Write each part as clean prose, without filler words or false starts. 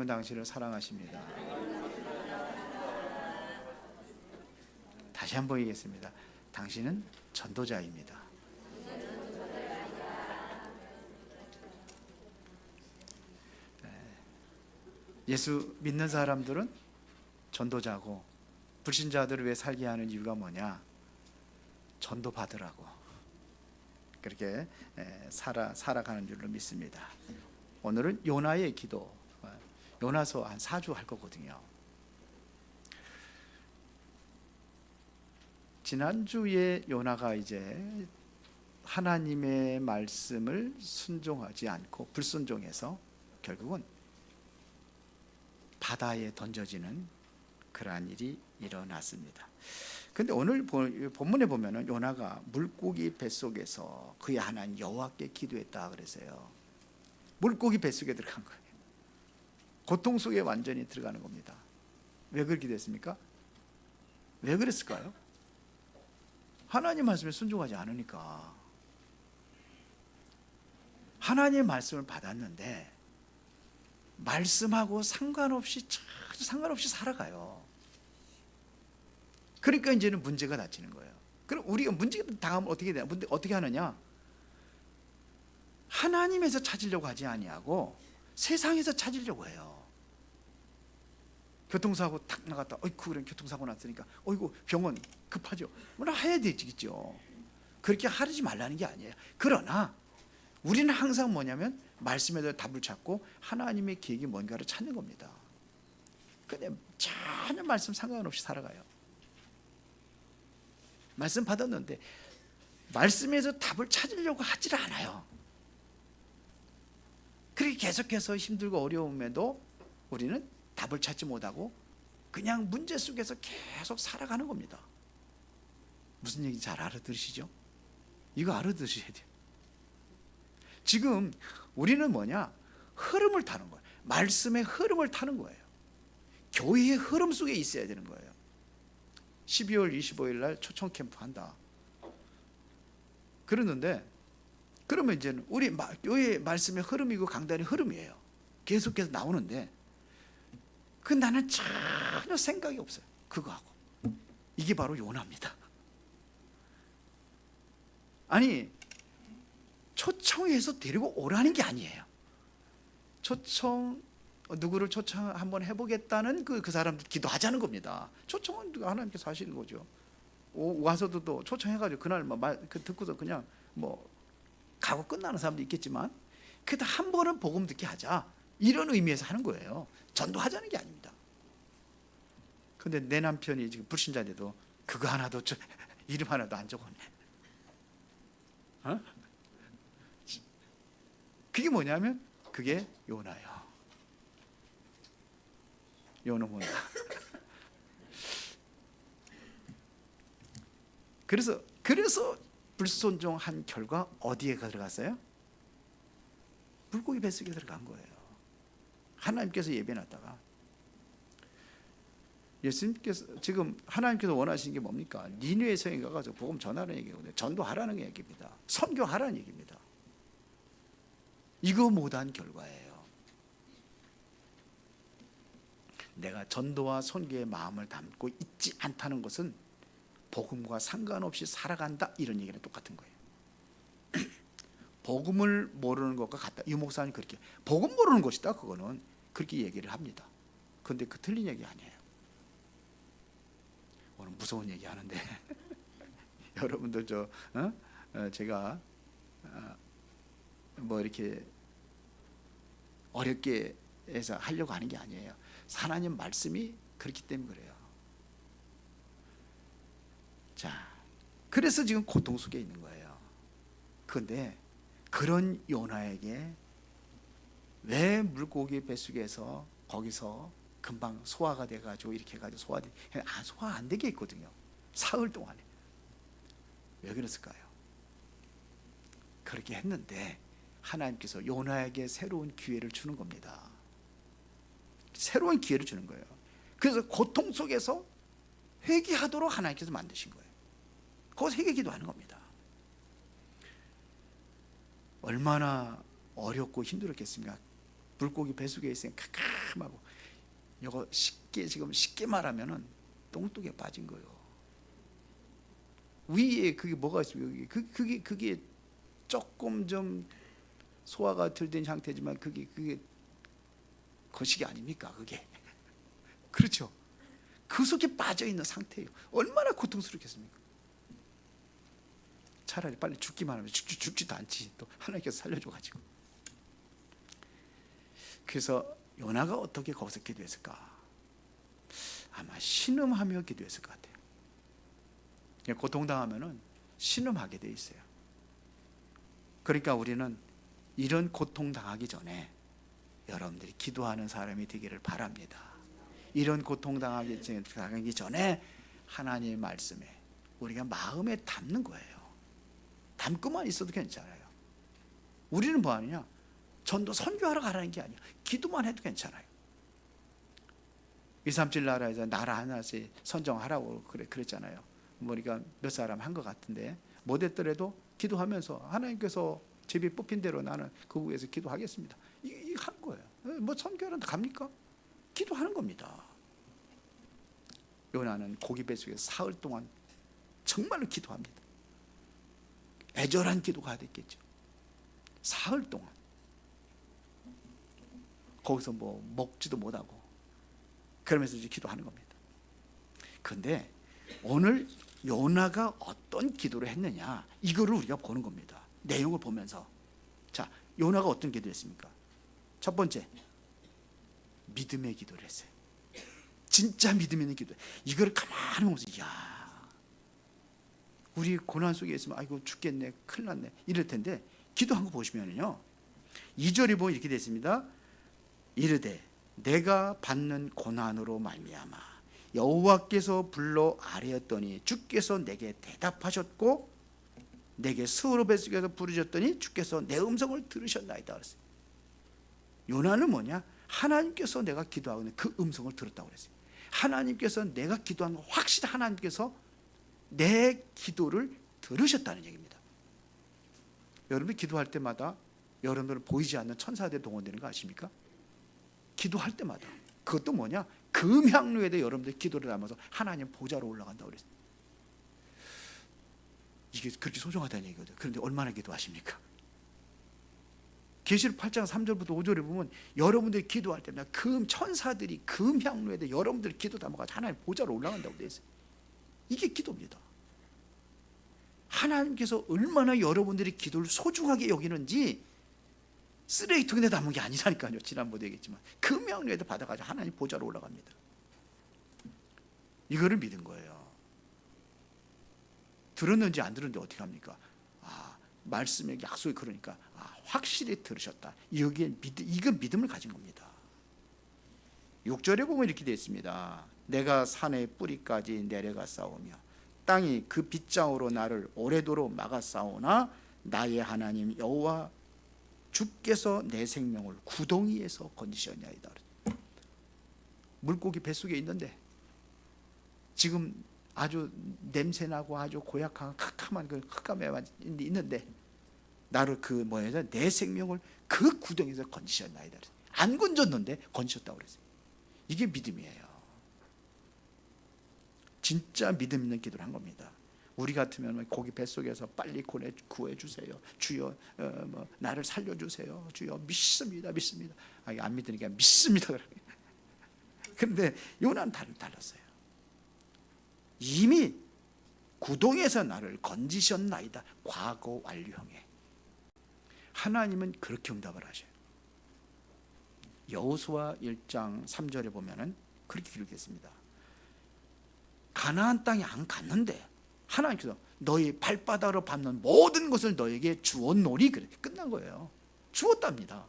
당신을 사랑하십니다. 다시 한번 얘기했습니다. 당신은 전도자입니다. 예수 믿는 사람들은 전도자고, 불신자들을 왜 살게 하는 이유가 뭐냐? 전도 받으라고. 그렇게 살아가는 줄로 믿습니다. 오늘은 요나의 기도, 요나서 한 4주 할 거거든요. 지난주에 요나가 이제 하나님의 말씀을 순종하지 않고 불순종해서 결국은 바다에 던져지는 그러한 일이 일어났습니다. 그런데 오늘 본문에 보면은 요나가 물고기 뱃속에서 그의 하나님 여호와께 기도했다 그랬어요. 물고기 뱃속에 들어간 거예요. 고통 속에 완전히 들어가는 겁니다. 왜 그렇게 됐습니까? 왜 그랬을까요? 하나님 말씀에 순종하지 않으니까. 하나님의 말씀을 받았는데 말씀하고 상관없이 살아가요. 그러니까 이제는 문제가 닥치는 거예요. 그럼 우리가 문제가 당하면 어떻게 되냐? 어떻게 하느냐? 하나님에서 찾으려고 하지 아니하고 세상에서 찾으려고 해요. 교통사고 탁 나갔다. 어이쿠, 그런 교통사고 났으니까 어이구 병원 급하죠. 뭐라 해야 되겠죠. 그렇게 하지 말라는 게 아니에요. 그러나 우리는 항상 뭐냐면 말씀에서 답을 찾고 하나님의 계획이 뭔가를 찾는 겁니다. 근데 전혀 말씀 상관없이 살아가요. 말씀 받았는데 말씀에서 답을 찾으려고 하질 않아요. 그렇게 계속해서 힘들고 어려움에도 우리는 답을 찾지 못하고 그냥 문제 속에서 계속 살아가는 겁니다. 무슨 얘기인지 잘 알아들으시죠? 이거 알아들으셔야 돼요. 지금 우리는 뭐냐? 흐름을 타는 거예요. 말씀의 흐름을 타는 거예요. 교회의 흐름 속에 있어야 되는 거예요. 12월 25일 날 초청 캠프 한다. 그러는데 그러면 이제는 우리 교회의 말씀의 흐름이고 강단의 흐름이에요. 계속해서 나오는데 그 나는 전혀 생각이 없어요. 그거하고. 이게 바로 요나입니다. 아니, 초청해서 데리고 오라는 게 아니에요. 누구를 초청 한번 해보겠다는 그 사람들 기도하자는 겁니다. 초청은 하나님께서 하시는 거죠. 와서도 또 초청해가지고 그날 듣고서 그냥 가고 끝나는 사람도 있겠지만 그래도 한 번은 복음 듣게 하자, 이런 의미에서 하는 거예요. 전도하자는 게 아닙니다. 근데 내 남편이 지금 불신자인데도 그거 하나도 이름 하나도 안 적어내. 그게 뭐냐면 그게 요나예요. 요나 뭐야? 그래서 불순종한 결과 어디에 들어갔어요? 물고기 뱃속에 들어간 거예요. 하나님께서 예배놨다가 예수님께서 지금 하나님께서 원하시는 게 뭡니까? 니느웨 성에 가서 복음 전하라는 얘기거든요. 전도하라는 얘기입니다. 선교하라는 얘기입니다. 이거 못한 결과예요. 내가 전도와 선교의 마음을 담고 있지 않다는 것은 복음과 상관없이 살아간다, 이런 얘기랑 똑같은 거예요. 복음을 모르는 것과 같다. 이 목사님 그렇게 복음 모르는 것이다, 그거는 그렇게 얘기를 합니다. 그런데 그 틀린 얘기 아니에요. 오늘 무서운 얘기 하는데 여러분들 제가 이렇게 어렵게 해서 하려고 하는 게 아니에요. 하나님 말씀이 그렇기 때문에 그래요. 자, 그래서 지금 고통 속에 있는 거예요. 그런데 그런 요나에게 왜 물고기 뱃속에서 거기서 금방 소화가 돼가지고 이렇게 해가지고 소화 안 되게 했거든요. 사흘 동안에. 왜 그랬을까요? 그렇게 했는데 하나님께서 요나에게 새로운 기회를 주는 겁니다. 새로운 기회를 주는 거예요. 그래서 고통 속에서 회개하도록 하나님께서 만드신 거예요. 거기서 회개 기도하는 겁니다. 얼마나 어렵고 힘들었겠습니까? 물고기 뱃속에 있으니까 캄캄하고, 이거 쉽게 말하면은 똥뚝에 빠진 거예요. 위에 그게 뭐가 있습니까? 그게 조금 좀 소화가 덜 된 상태지만 그게 거식이 아닙니까? 그게 그렇죠. 그 속에 빠져 있는 상태예요. 얼마나 고통스럽겠습니까? 차라리 빨리 죽기만 하면 죽지도 않지. 또 하나님께서 살려줘가지고. 그래서 요나가 어떻게 거기서 기도했을까? 아마 신음하며 기도했을 것 같아요. 고통당하면은 신음하게 돼 있어요. 그러니까 우리는 이런 고통당하기 전에 여러분들이 기도하는 사람이 되기를 바랍니다. 이런 고통당하기 전에 하나님의 말씀에 우리가 마음에 담는 거예요. 담고만 있어도 괜찮아요. 우리는 뭐 하느냐? 전도 선교하러 가라는 게 아니야. 기도만 해도 괜찮아요. 237 나라에서 나라 하나씩 선정하라고 그랬잖아요. 우리가 몇 사람 한 것 같은데 못했더라도 기도하면서 하나님께서 제비 뽑힌 대로 나는 그 위에서 기도하겠습니다. 이게 하는 거예요. 뭐 선교하러 갑니까? 기도하는 겁니다. 요나는 고기 뱃속에 사흘 동안 정말로 기도합니다. 애절한 기도가 됐겠죠. 사흘 동안 거기서 뭐 먹지도 못하고 그러면서 이제 기도하는 겁니다. 그런데 오늘 요나가 어떤 기도를 했느냐, 이거를 우리가 보는 겁니다. 내용을 보면서. 자, 요나가 어떤 기도를 했습니까? 첫 번째, 믿음의 기도를 했어요. 진짜 믿음 있는 기도. 이걸 가만히 보면서, 이야, 우리 고난 속에 있으면 아이고 죽겠네, 큰일 났네 이럴 텐데, 기도한 거 보시면요 2절에 보면 이렇게 됐습니다. 이르되 내가 받는 고난으로 말미암아 여호와께서 불러 아뢰었더니 주께서 내게 대답하셨고 내게 스우로 뱃속에서 부르셨더니 주께서 내 음성을 들으셨나이다 그랬어요. 요나는 뭐냐? 하나님께서 내가 기도하고 있는 그 음성을 들었다고 그랬어요. 하나님께서 내가 기도한 거 확실히 하나님께서 내 기도를 들으셨다는 얘기입니다. 여러분이 기도할 때마다 여러분들은 보이지 않는 천사들이 동원되는 거 아십니까? 기도할 때마다. 그것도 뭐냐? 금향로에도 여러분들 기도를 담아서 하나님 보좌로 올라간다고 그랬어요. 이게 그렇게 소중하다는 얘기거든요. 그런데 얼마나 기도하십니까? 계시록 8장 3절부터 5절에 보면 여러분들이 기도할 때마다 천사들이 금향로에도 여러분들이 기도 담아가지고 하나님 보좌로 올라간다고 되어 있어요. 이게 기도입니다. 하나님께서 얼마나 여러분들이 기도를 소중하게 여기는지 쓰레기통에 담은 게 아니라니까요. 지난번에 얘기했지만 금양로에도 받아가지고 하나님 보좌로 올라갑니다. 이거를 믿은 거예요. 들었는지 안 들었는지 어떻게 합니까? 말씀의 약속이 그러니까 확실히 들으셨다. 이건 믿음을 가진 겁니다. 6절에 보면 이렇게 되어 있습니다. 내가 산의 뿌리까지 내려가 싸우며 땅이 그 빗장으로 나를 오래도록 막아 싸우나 나의 하나님 여호와 주께서 내 생명을 구덩이에서 건지셨냐이다. 물고기 뱃속에 있는데 지금 아주 냄새나고 아주 고약한 캄캄한 그 흑암에 있는데 나를 내 생명을 그 구덩이에서 건지셨나이다. 안 건졌는데 건지셨다고 그랬어요. 이게 믿음이에요. 진짜 믿음 있는 기도를 한 겁니다. 우리 같으면 고기 뱃속에서 빨리 구해주세요. 주여 나를 살려주세요. 주여 믿습니다. 안 믿으니까 믿습니다. 그런데 요나는 달랐어요. 이미 구덩이에서 나를 건지셨나이다. 과거 완료형에 하나님은 그렇게 응답을 하셔요. 여호수아 1장 3절에 보면은 그렇게 기록했습니다. 가나안 땅에 안 갔는데 하나님께서 너희 발바닥으로 밟는 모든 것을 너에게 주었노니 그렇게 끝난 거예요. 주었답니다.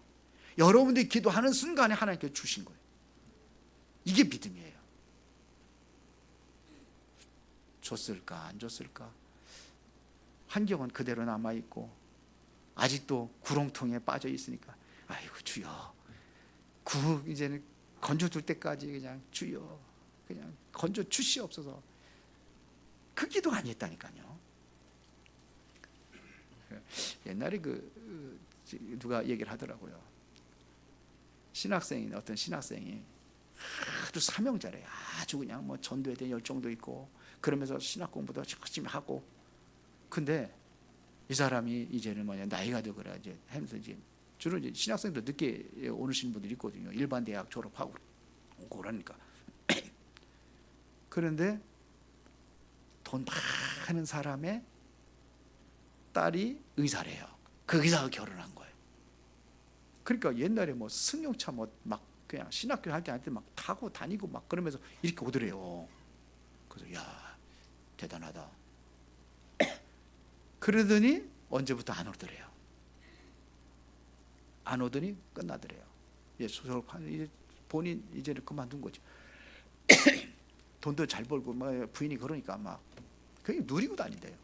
여러분들이 기도하는 순간에 하나님께서 주신 거예요. 이게 믿음이에요. 줬을까 안 줬을까? 환경은 그대로 남아있고 아직도 구렁텅이에 빠져 있으니까 아이고 주여 이제는 건져줄 때까지 그냥 주여 그냥 건져 주시옵소서. 그 기도가 아니었다니까요. 옛날에 누가 얘기를 하더라고요. 신학생인 어떤 신학생이 아주 사명자래요. 아주 그냥 뭐 전도에 대한 열정도 있고 그러면서 신학 공부도 열심히 하고. 근데 이 사람이 이제는 뭐냐 나이가 들어라 이제 하면서 이제 주로 이제 신학생도 늦게 오시는 분들이 있거든요. 일반 대학 졸업하고 오고 그러니까. 그런데 돈 많은 사람의 딸이 의사래요. 그 의사가 결혼한 거예요. 그러니까 옛날에 뭐 승용차 뭐 막 그냥 신학교 할 때 막 타고 다니고 막 그러면서 이렇게 오더래요. 그래서 야 대단하다. 그러더니 언제부터 안 오더래요. 안 오더니 끝나더래요. 이제 본인 이제는 그만둔 거죠. 돈도 잘 벌고 막 부인이 그러니까 막 그게 누리고 다닌대요.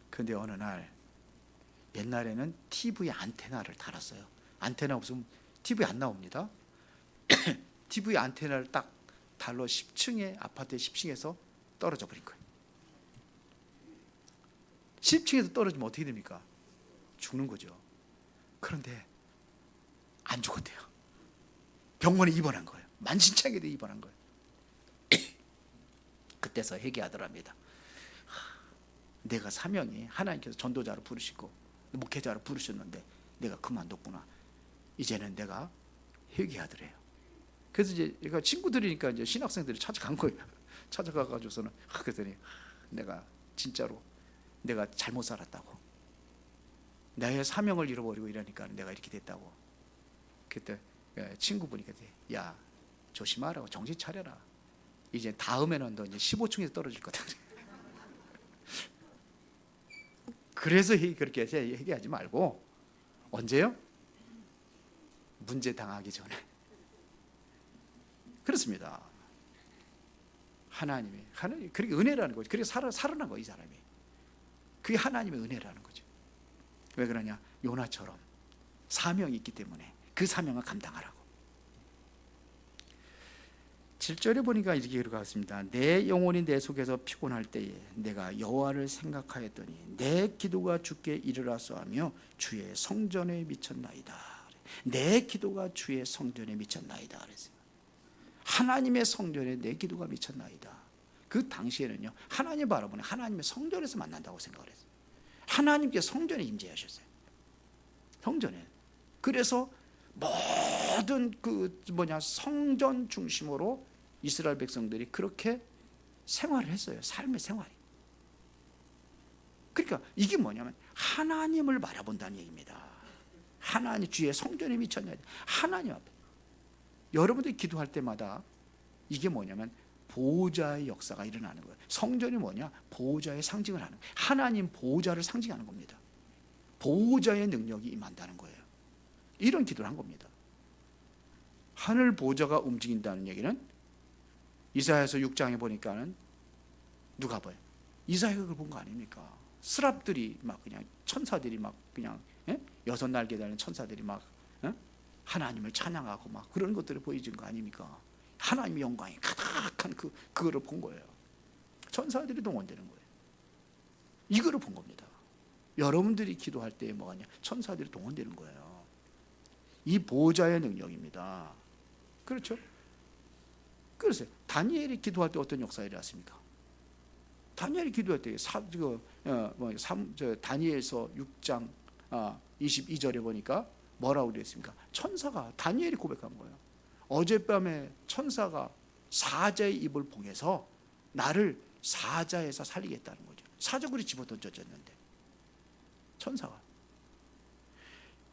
근데 어느 날 옛날에는 TV 안테나를 달았어요. 안테나 없으면 TV 안 나옵니다. TV 안테나를 딱 달러 10층에 아파트의 10층에서 떨어져 버린 거예요. 10층에서 떨어지면 어떻게 됩니까? 죽는 거죠. 그런데 안 죽었대요. 병원에 입원한 거예요. 만신창이도 입원한 거예요. 그때서 회개하더랍니다. 내가 사명이 하나님께서 전도자로 부르시고 목회자로 부르셨는데 내가 그만뒀구나. 이제는 내가 회개하더래요. 그래서 이제 친구들이니까 이제 신학생들이 찾아간 거예요. 찾아가가지고서는 그랬더니 내가 진짜로 내가 잘못 살았다고. 나의 사명을 잃어버리고 이러니까 내가 이렇게 됐다고. 그때 친구분이 야 조심하라고 정신 차려라. 이제 다음에는 너 이제 15층에서 떨어질 거다. 그래서 그렇게 얘기하지 말고 언제요? 문제 당하기 전에. 그렇습니다. 하나님 그렇게 은혜라는 거죠. 그렇게 살아난 거 이 사람이. 그게 하나님의 은혜라는 거죠. 왜 그러냐? 요나처럼 사명이 있기 때문에 그 사명을 감당하라고. 7절에 보니까 이렇게 들어갔습니다. 내 영혼이 내 속에서 피곤할 때에 내가 여호와를 생각하였더니 내 기도가 주께 이르렀소하며 주의 성전에 미쳤나이다. 내 기도가 주의 성전에 미쳤나이다 그랬어요. 하나님의 성전에 내 기도가 미쳤나이다. 그 당시에는요 하나님 바라보는 하나님의 성전에서 만난다고 생각을 했어요. 하나님께 성전에 임재하셨어요. 성전에. 그래서 모든 성전 중심으로 이스라엘 백성들이 그렇게 생활을 했어요. 삶의 생활이. 그러니까 이게 뭐냐면 하나님을 바라본다는 얘기입니다. 하나님 주의 성전에 미쳤냐. 하나님 앞에. 여러분들이 기도할 때마다 이게 뭐냐면 보호자의 역사가 일어나는 거예요. 성전이 뭐냐? 보호자의 상징을 하는 거예요. 하나님 보호자를 상징하는 겁니다. 보호자의 능력이 임한다는 거예요. 이런 기도를 한 겁니다. 하늘 보호자가 움직인다는 얘기는 이사야서 6장에 보니까는 누가 봐요? 이사야가 그걸 본 거 아닙니까? 스랍들이 막 그냥 천사들이 막 그냥 여섯 날개 달린 천사들이 막 하나님을 찬양하고 막 그런 것들을 보여준 거 아닙니까? 하나님의 영광이 가득한 그거를 본 거예요. 천사들이 동원되는 거예요. 이거를 본 겁니다. 여러분들이 기도할 때에 뭐가냐? 천사들이 동원되는 거예요. 이 보호자의 능력입니다. 그렇죠? 그래서 다니엘이 기도할 때 어떤 역사가 일어났습니까? 다니엘이 기도할 때 다니엘서 6장 22절에 보니까 뭐라고 그랬습니까? 천사가 다니엘이 고백한 거예요. 어젯밤에 천사가 사자의 입을 봉해서 나를 사자에서 살리겠다는 거죠. 사자굴이 집어던져졌는데 천사가.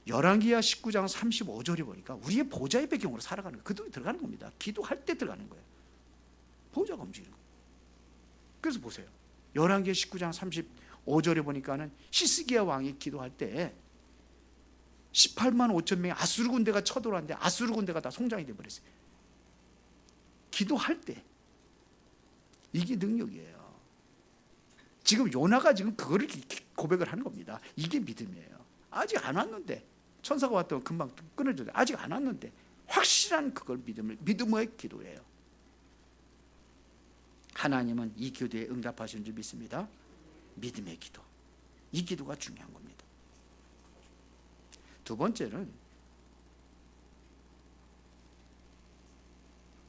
열왕기하 19장 35절에 보니까 우리의 보좌의 배경으로 살아가는 거예요. 그동안 들어가는 겁니다. 기도할 때 들어가는 거예요. 보좌가 움직이는 거예요. 그래서 보세요. 열왕기하 19장 35절에 보니까는 히스기야 왕이 기도할 때 18만 5천 명의 아수르 군대가 쳐들어왔는데 아수르 군대가 다 송장이 되어버렸어요. 기도할 때 이게 능력이에요. 지금 요나가 지금 그거를 고백을 하는 겁니다. 이게 믿음이에요. 아직 안 왔는데 천사가 왔다고 금방 끊어져요. 아직 안 왔는데 확실한 그걸 믿음의 기도예요. 하나님은 이 기도에 응답하시는 줄 믿습니다. 믿음의 기도. 이 기도가 중요한 겁니다. 두 번째는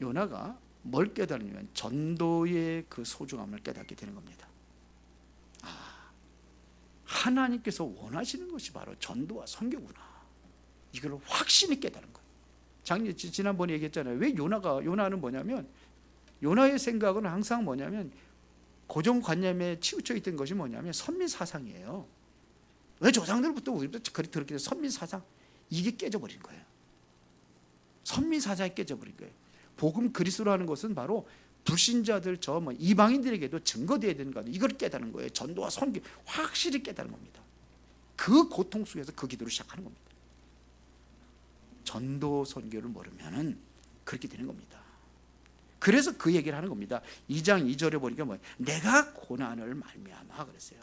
요나가 뭘 깨달으냐면 전도의 그 소중함을 깨닫게 되는 겁니다. 하나님께서 원하시는 것이 바로 전도와 선교구나, 이걸 확신히 깨달은 거예요. 지난번에 얘기했잖아요. 왜 요나는 뭐냐면, 요나의 생각은 항상 뭐냐면 고정관념에 치우쳐 있던 것이 뭐냐면 선민사상이에요. 왜 조상들부터 우리부터 그렇게 돼서 선민사상, 이게 깨져버린 거예요. 선민사상이 깨져버린 거예요. 복음 그리스도라는 것은 바로 불신자들 이방인들에게도 증거되어야 되는 거예요. 이걸 깨닫는 거예요. 전도와 선교 확실히 깨닫는 겁니다. 그 고통 속에서 그 기도를 시작하는 겁니다. 전도 선교를 모르면은 그렇게 되는 겁니다. 그래서 그 얘기를 하는 겁니다. 2장 2절에 보니까 내가 고난을 말미암아 그랬어요.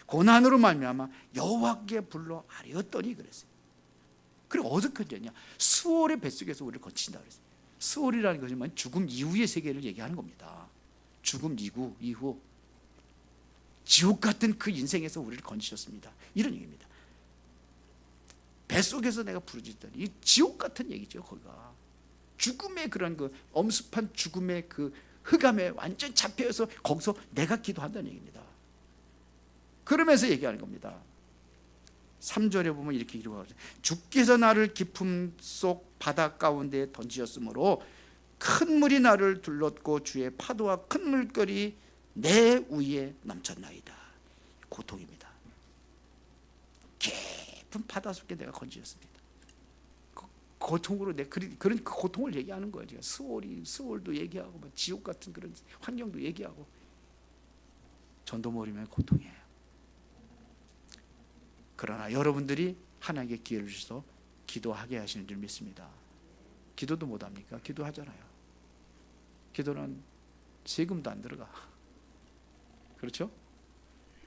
고난으로 말미암아 여호와께 불러 아뢰었더니 그랬어요. 그리고 어디서 건졌냐? 수월의 뱃속에서 우리를 건친다 그랬어요. 수월이라는 것은 죽음 이후의 세계를 얘기하는 겁니다. 죽음 이후 지옥 같은 그 인생에서 우리를 건지셨습니다. 이런 얘기입니다. 뱃속에서 내가 부르짖더니, 이 지옥 같은 얘기죠. 거기가 죽음의 그런 그 엄습한 죽음의 그 흑암에 완전 잡혀서 거기서 내가 기도한다는 얘기입니다. 그러면서 얘기하는 겁니다. 3절에 보면 이렇게 기록하죠. 주께서 나를 깊음 속 바다 가운데 던지셨으므로 큰 물이 나를 둘렀고 주의 파도와 큰 물결이 내 위에 넘쳤나이다. 고통입니다. 깊은 바다 속에 내가 건지셨습니다. 그 고통으로 그런 그 고통을 얘기하는 거예요. 제가 수월도 얘기하고 지옥 같은 그런 환경도 얘기하고. 전도 모르면 고통이에요. 그러나 여러분들이 하나님께 기회를 주셔서 기도하게 하시는 줄 믿습니다. 기도도 못합니까? 기도하잖아요. 기도는 세금도 안 들어가. 그렇죠?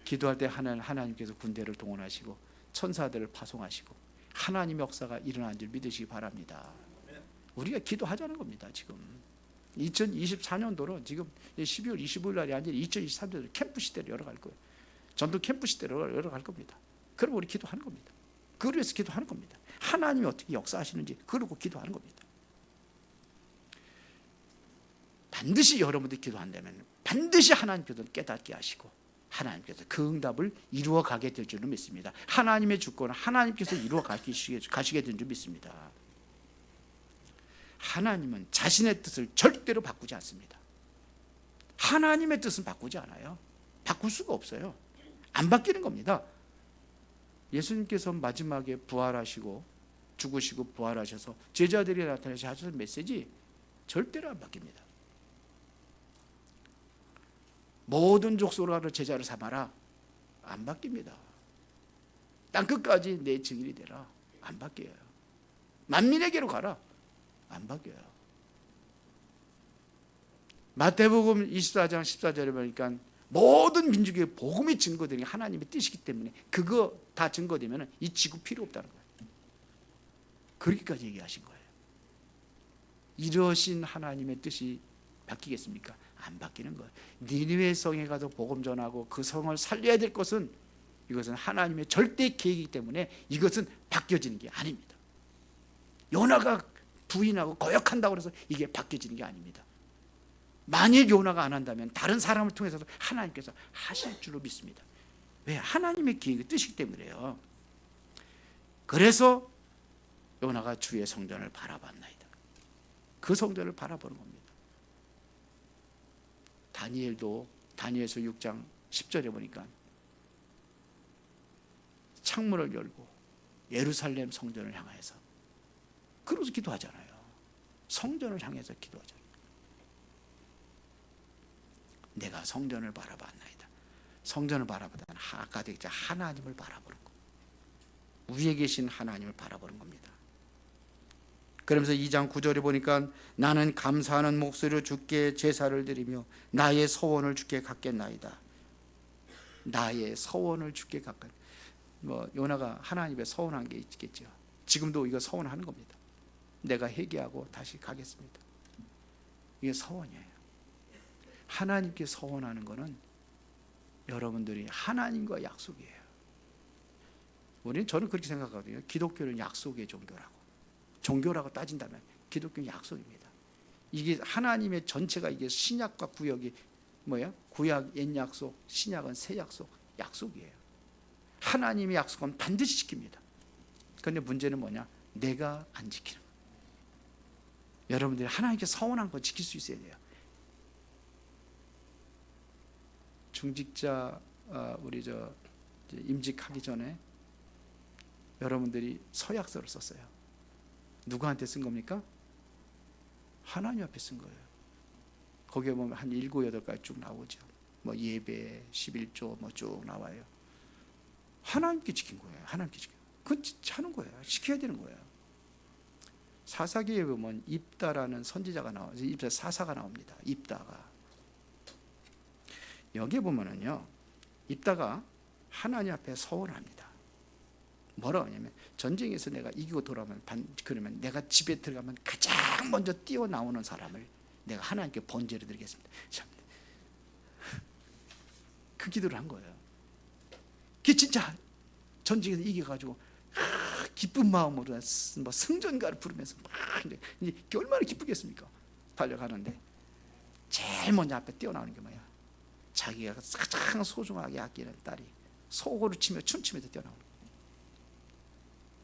기도할 때 하나님께서 군대를 동원하시고 천사들을 파송하시고 하나님의 역사가 일어난 줄 믿으시기 바랍니다. 우리가 기도하자는 겁니다. 지금 2024년도로 지금 12월 25일 날이 아니라 2023년도 캠프 시대로 열어갈 거예요. 전도 캠프 시대로 열어갈 겁니다. 그럼 우리 기도하는 겁니다. 그걸 위해서 기도하는 겁니다. 하나님이 어떻게 역사하시는지 그러고 기도하는 겁니다. 반드시 여러분들이 기도한다면 반드시 하나님께서 깨닫게 하시고 하나님께서 그 응답을 이루어 가게 될 줄로 믿습니다. 하나님의 주권은 하나님께서 이루어 가시게 될 줄 믿습니다. 하나님은 자신의 뜻을 절대로 바꾸지 않습니다. 하나님의 뜻은 바꾸지 않아요. 바꿀 수가 없어요. 안 바뀌는 겁니다. 예수님께서 마지막에 부활하시고 죽으시고 부활하셔서 제자들이 나타내셔서 하신 메시지 절대로 안 바뀝니다. 모든 족속으로 제자를 삼아라. 안 바뀝니다. 땅끝까지 내 증인이 되라. 안 바뀌어요. 만민에게로 가라. 안 바뀌어요. 마태복음 24장 14절에 보니까 모든 민족의 복음이 증거되는 게 하나님의 뜻이기 때문에 그거 다 증거되면 이 지구 필요 없다는 거예요. 그렇게까지 얘기하신 거예요. 이러신 하나님의 뜻이 바뀌겠습니까? 안 바뀌는 거예요. 니느웨 성에 가서 복음 전하고 그 성을 살려야 될 것은 이것은 하나님의 절대 계획이기 때문에 이것은 바뀌어지는 게 아닙니다. 요나가 부인하고 거역한다고 해서 이게 바뀌어지는 게 아닙니다. 만일 요나가 안 한다면 다른 사람을 통해서도 하나님께서 하실 줄로 믿습니다. 왜? 하나님의 계획의 뜻이기 때문에요. 그래서 요나가 주의 성전을 바라봤나이다. 그 성전을 바라보는 겁니다. 다니엘서 6장 10절에 보니까 창문을 열고 예루살렘 성전을 향해서 그러면서 기도하잖아요. 성전을 향해서 기도하잖아요. 내가 성전을 바라봤나이다. 성전을 바라보다는 아까 얘기했죠. 하나님을 바라보는 거. 위에 계신 하나님을 바라보는 겁니다. 그러면서 2장 9절에 보니까 나는 감사하는 목소리로 주께 제사를 드리며 나의 서원을 주께 갖겠나이다. 나의 서원을 주께 갖겠. 요나가 하나님의 서원한 게 있겠죠. 지금도 이거 서원하는 겁니다. 내가 회개하고 다시 가겠습니다. 이게 서원이에요. 하나님께 서원하는 것은 여러분들이 하나님과 약속이에요. 저는 그렇게 생각하거든요. 기독교는 약속의 종교라고 따진다면 기독교는 약속입니다. 이게 하나님의 전체가 이게 신약과 구약이 뭐야? 구약 옛 약속, 신약은 새 약속, 약속이에요. 하나님이 약속하면 반드시 지킵니다. 그런데 문제는 뭐냐? 내가 안 지키는 거예요. 여러분들이 하나님께 서원한 거 지킬 수 있어야 돼요. 중직자 우리 임직하기 전에 여러분들이 서약서를 썼어요. 누구한테 쓴 겁니까? 하나님 앞에 쓴 거예요. 거기에 보면 한 7, 8가지 쭉 나오죠. 뭐 예배, 11조 뭐 쭉 나와요. 하나님께 지킨 거예요. 하나님께 지킨 거예요. 그건 하는 거예요. 지켜야 되는 거예요. 사사기에 보면 입다라는 선지자가 나와요. 입다 사사가 나옵니다. 입다가. 여기에 보면은요, 입다가 하나님 앞에 서원합니다. 뭐라고 하냐면, 전쟁에서 내가 이기고 돌아오면 그러면 내가 집에 들어가면 가장 먼저 뛰어나오는 사람을 내가 하나님께 번제를 드리겠습니다. 참, 그 기도를 한 거예요. 그게 진짜 전쟁에서 이겨가지고 기쁜 마음으로 뭐 승전가를 부르면서 막 이제 얼마나 기쁘겠습니까? 달려가는데 제일 먼저 앞에 뛰어나오는 게 뭐야? 자기가 가장 소중하게 아끼는 딸이 소고를 치며 춤추면서 뛰어나오는 거예요.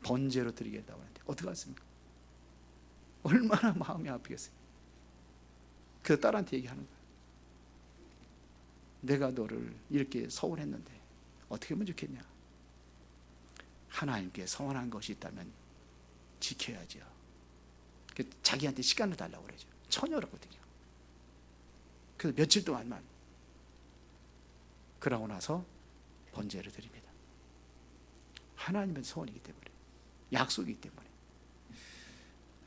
번제로 드리겠다고 하는데 어떻게 하겠습니까? 얼마나 마음이 아프겠어요. 그 딸한테 얘기하는 거예요. 내가 너를 이렇게 서운했는데 어떻게 하면 좋겠냐? 하나님께 서원한 것이 있다면 지켜야죠. 자기한테 시간을 달라고 그러죠. 처녀라거든요. 그래서 며칠 동안만 그러고 나서 번제를 드립니다. 하나님은 소원이기 때문에, 약속이기 때문에.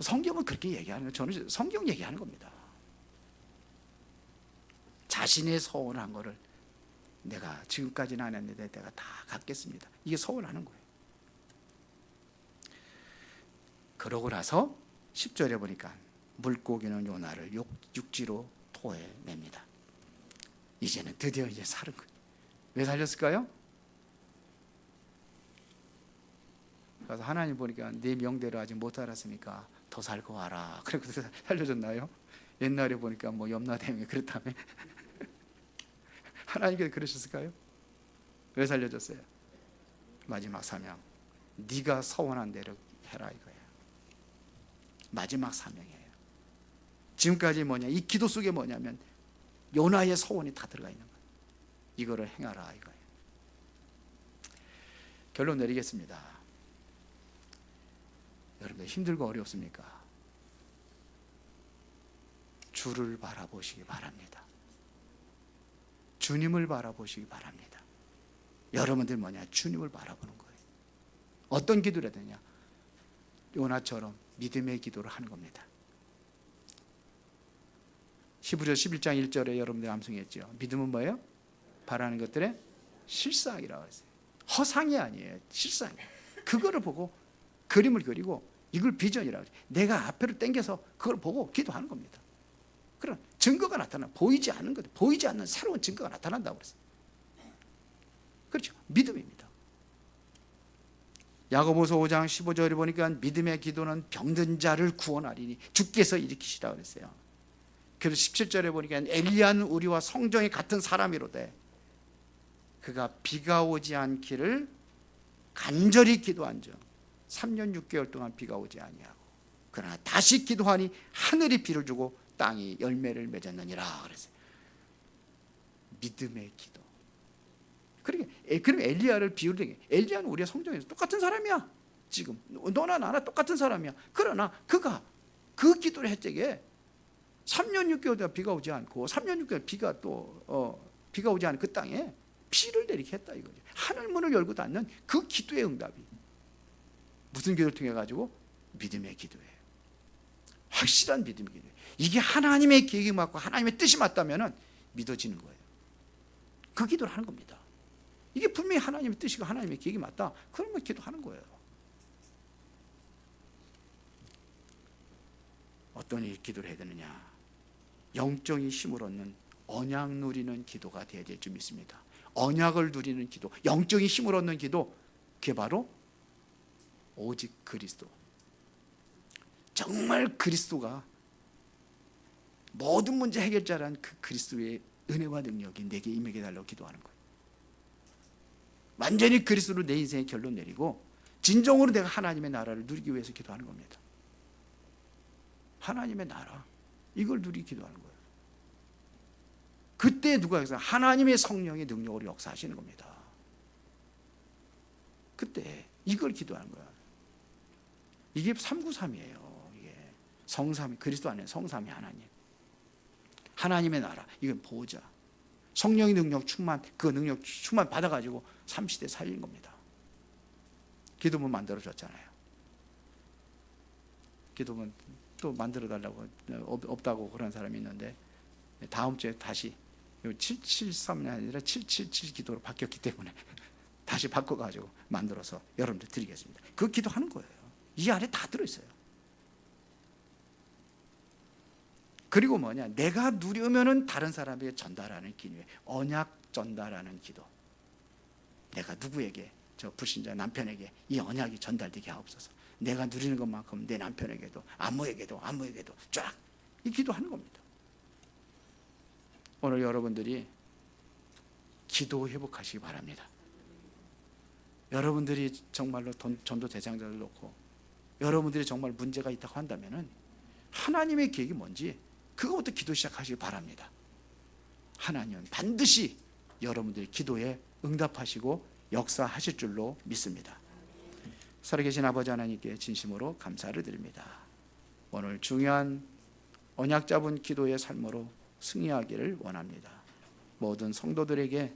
성경은 그렇게 얘기하는 거예요. 저는 성경 얘기하는 겁니다. 자신의 서원한 거를 내가 지금까지는 안 했는데 내가 다 갖겠습니다. 이게 서원하는 거예요. 그러고 나서 10절에 보니까 물고기는 요나를 육지로 토해냅니다. 이제는 드디어 이제 살은 거예요. 왜 살렸을까요? 그래서 하나님 보니까 네 명대로 아직 못 살았으니까 더 살고 와라. 그래서 살려줬나요? 옛날에 보니까 뭐 염라대왕이 그랬다며. 하나님께서 그러셨을까요? 왜 살려줬어요? 마지막 사명, 네가 서원한 대로 해라 이거예요. 마지막 사명이에요. 지금까지 뭐냐, 이 기도 속에 뭐냐면 요나의 서원이 다 들어가 있는 거예요. 이거를 행하라 이거예요. 결론 내리겠습니다. 여러분들 힘들고 어렵습니까? 주를 바라보시기 바랍니다. 주님을 바라보시기 바랍니다. 여러분들 뭐냐, 주님을 바라보는 거예요. 어떤 기도를 해야 되냐? 요나처럼 믿음의 기도를 하는 겁니다. 히브리서 11장 1절에 여러분들 암송했죠. 믿음은 뭐예요? 바라는 것들의 실상이라고 했어요. 허상이 아니에요. 실상이에요. 그거를 보고 그림을 그리고 이걸 비전이라고 해요. 내가 앞으로 당겨서 그걸 보고 기도하는 겁니다. 그런 증거가 나타나, 보이지 않는 것, 보이지 않는 새로운 증거가 나타난다고 그랬어요. 그렇죠. 믿음입니다. 야고보서 5장 15절에 보니까 믿음의 기도는 병든 자를 구원하리니 주께서 일으키시라 그랬어요. 그래서 17절에 보니까 엘리야는 우리와 성정이 같은 사람이로되 그가 비가 오지 않기를 간절히 기도한즉 3년 6개월 동안 비가 오지 아니하고 그러나 다시 기도하니 하늘이 비를 주고 땅이 열매를 맺었느니라 그랬어요. 믿음의 기도. 그러면 엘리야를 비유를 되게, 엘리야는 우리의 성정에서 똑같은 사람이야. 지금 너나 나나 똑같은 사람이야. 그러나 그가 그 기도를 했을 때 3년 6개월 동안 비가 오지 않고 3년 6개월 비가 오지 않은 그 땅에 비를 내리게 했다 이거죠. 하늘 문을 열고 닫는 그 기도의 응답이 무슨 기도를 통해 가지고? 믿음의 기도예요. 확실한 믿음의 기도예요. 이게 하나님의 계획이 맞고 하나님의 뜻이 맞다면 믿어지는 거예요. 그 기도를 하는 겁니다. 이게 분명히 하나님의 뜻이고 하나님의 계획이 맞다. 그러면 기도하는 거예요. 어떤 기도를 해야 되느냐? 영적인 힘을 얻는 언약 누리는 기도가 되어야 될 줄 믿습니다. 언약을 누리는 기도, 영적인 힘을 얻는 기도, 그게 바로 오직 그리스도. 정말 그리스도가 모든 문제 해결자란 그 그리스도의 은혜와 능력이 내게 임하게 달라고 기도하는 거예요. 완전히 그리스도로 내 인생의 결론 내리고 진정으로 내가 하나님의 나라를 누리기 위해서 기도하는 겁니다. 하나님의 나라, 이걸 누리기 기도하는 거예요. 그때 누가 해서 하나님의 성령의 능력으로 역사하시는 겁니다. 그때 이걸 기도하는 거야. 이게 393이에요. 이게 성삼위, 그리스도 안에 성삼위 하나님, 하나님의 나라, 이건 보호자, 성령의 능력 충만, 그 능력 충만 받아가지고 삼시대 살린 겁니다. 기도문 만들어줬잖아요. 기도문 또 만들어달라고 없다고 그런 사람이 있는데 다음 주에 다시 773이 아니라 777 기도로 바뀌었기 때문에 다시 바꿔가지고 만들어서 여러분들 드리겠습니다. 그 기도하는 거예요. 이 안에 다 들어있어요. 그리고 뭐냐, 내가 누리면은 다른 사람에게 전달하는 기도에 언약 전달하는 기도. 내가 누구에게, 저 불신자 남편에게 이 언약이 전달되게 하옵소서. 내가 누리는 것만큼 내 남편에게도 안모에게도 쫙 이 기도하는 겁니다. 오늘 여러분들이 기도 회복하시기 바랍니다. 여러분들이 정말로 전도 대상자를 놓고 여러분들이 정말 문제가 있다고 한다면은 하나님의 계획이 뭔지 그거부터 기도 시작하시기 바랍니다. 하나님은 반드시 여러분들의 기도에 응답하시고 역사하실 줄로 믿습니다. 살아계신 아버지 하나님께 진심으로 감사를 드립니다. 오늘 중요한 언약 잡은 기도의 삶으로 승리하기를 원합니다. 모든 성도들에게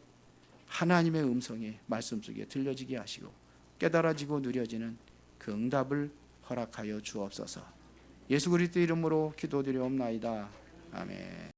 하나님의 음성이 말씀 속에 들려지게 하시고 깨달아지고 누려지는 그 응답을 허락하여 주옵소서. 예수 그리스도 이름으로 기도드리옵나이다. 아멘.